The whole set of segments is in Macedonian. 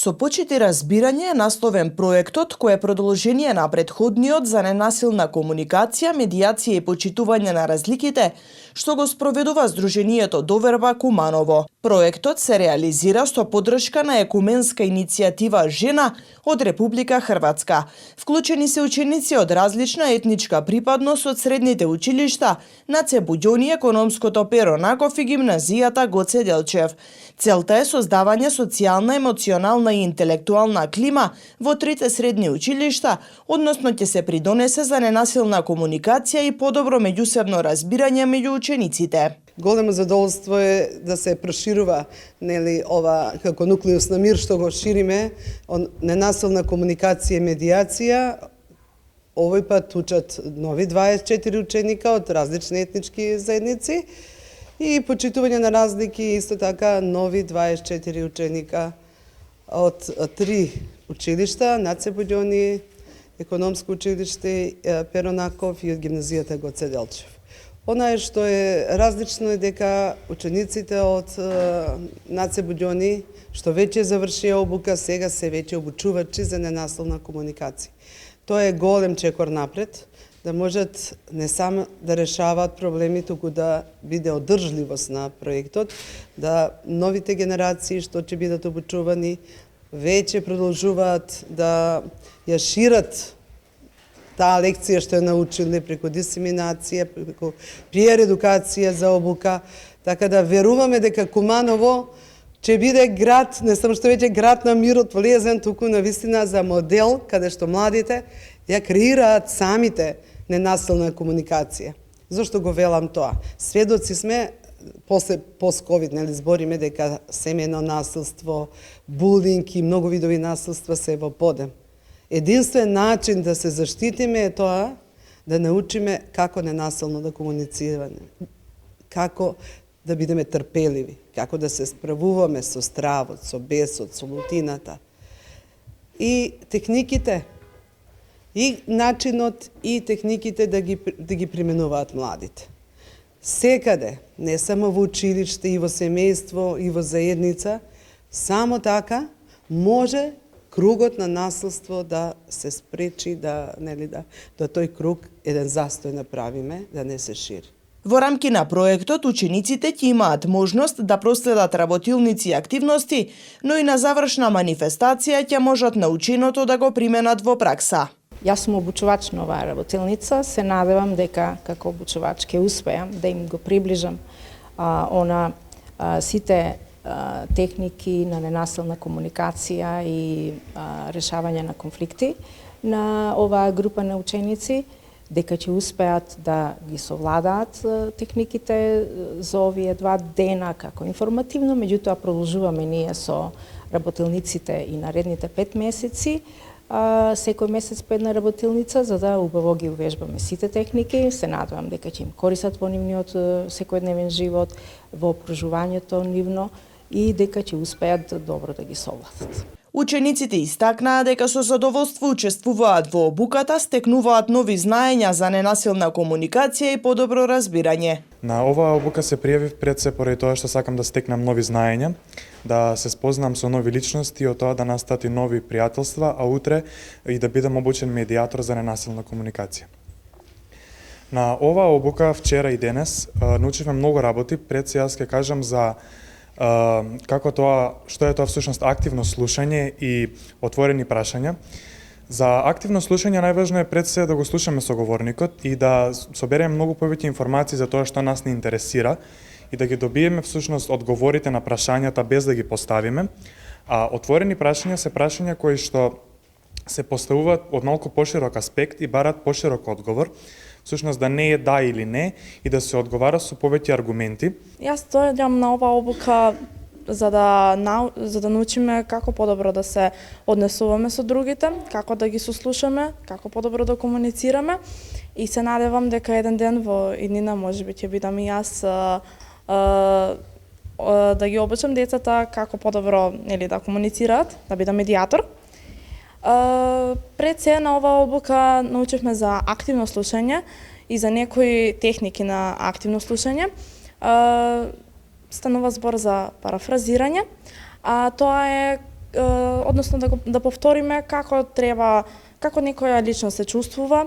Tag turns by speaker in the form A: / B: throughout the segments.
A: Со почит и разбирање е насловен проектот кој е продолжение на претходниот за ненасилна комуникација, медијација и почитување на разликите, што го спроведува Сдруженијето Доверба Куманово. Проектот се реализира со поддршка на екуменска иницијатива Жена од Република Хрватска. Вклучени се ученици од различна етничка припадност од средните училишта Наце Буѓони, економското Перо Наков и гимназијата Гоце Делчев. Целта е создавање социјална, емоционална и интелектуална клима во трите средни училишта, односно ќе се придонесе за ненасилна комуникација и подобро меѓусебно разбирање меѓу учениците.
B: Големо задоволство е да се проширува ова како нуклеус на мир што го шириме, ненасилна комуникација и медијација. Овој пат учат нови 24 ученика од различни етнички заедници и почитување на разлики, исто така нови 24 ученика од 3 училишта, Наце Буѓони, економско училиште Перо Наков и од гимназијата Гоце Делчев. Она што е различно е дека учениците од Наце Буѓони, што веќе завршија обука, сега се веќе обучувачи за ненасилна комуникација. Тоа е голем чекор напред, да можат не само да решаваат проблеми, туку да биде одржливост на проектот, да новите генерации што ќе бидат обучувани веќе продолжуваат да ја шират таа лекција што е научиле преку дисеминација, преку пиер едукација за обука, така да веруваме дека Куманово ќе биде град, не само што веќе град на мирот полезен, туку на вистина за модел каде што младите ја креираат самите ненасилна комуникација. Зошто го велам тоа? Сведоци сме, после пост-ковид, збориме дека семејно насилство, булинг и многу видови насилства се во подем. Единствен начин да се заштитиме е тоа да научиме како ненасилно да комуницираме, како да бидеме трпеливи, како да се справуваме со стравот, со бесот, со лутината. И техниките, и начинот и техниките да ги применуваат младите. Секаде, не само во училиште, и во семејство, и во заедница, само така може кругот на насилство да се спречи, да тој круг еден застој направиме, да не се шири.
A: Во рамки на проектот, учениците ќе имаат можност да проследат работилници и активности, но и на завршна манифестација ќе можат наученото да го применат во пракса.
C: Јас сум обучувач на оваа работилница, се надевам дека како обучувач ќе успеам да им го приближам сите техники на ненасилна комуникација и решавање на конфликти на оваа група на ученици, дека ќе успеат да ги совладаат техниките за овие 2 дена како информативно, меѓутоа продолжуваме ние со работилниците и наредните 5 месеци, секој месец по една работилница, за да убаво ги увежбаме сите техники. Се надевам дека ќе им користат во нивниот секојдневен живот, во обкружувањето нивно и дека ќе успеат добро да ги совладат.
A: Учениците истакнаа дека со задоволство учествуваат во обуката, стекнуваат нови знаења за ненасилна комуникација и подобро разбирање.
D: На оваа обука се пријавив пред се поради тоа што сакам да стекнам нови знаења, да се спознам со нови личности и од тоа да настат и нови пријателства, а утре и да бидам обучен медијатор за ненасилна комуникација. На оваа обука вчера и денес научивме многу работи. Пред се јас ќе кажам за што е тоа всушност активно слушање и отворени прашања. За активно слушање најважно е пред се да го слушаме соговорникот и да собереме многу повеќе информации за тоа што нас не интересира и да ги добиеме всушност одговорите на прашањата без да ги поставиме. А отворени прашања се прашања кои што се поставуваат од малку поширок аспект и бараат поширок одговор. Всушност да не е да или не и да се одговара со повеќе аргументи.
E: Јас дојдам на оваа обука за да научиме како подобро да се однесуваме со другите, како да ги сослушаме, како подобро да комуницираме и се надевам дека еден ден во иднина можеби ќе бидам и јас да ги обучам децата како подобро да комуницираат, да бидам медијатор. Пред се на оваа обука научивме за активно слушање и за некои техники на активно слушање. Станува збор за парафразирање, а тоа е односно да повториме како треба, како некоја личност се чувствува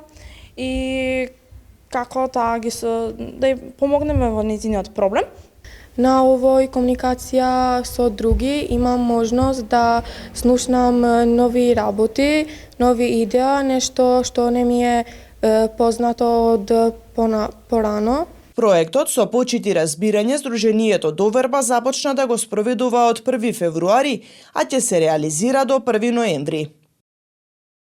E: и како да ја помогнеме во нејзиниот проблем.
F: На овој комуникација со други имам можност да слушнам нови работи, нови идеја, нешто што не ми е познато од порано.
A: Проектот со почит и разбирање Сдруженијето Доверба започна да го спроведува од 1 февруари, а ќе се реализира до 1 ноември.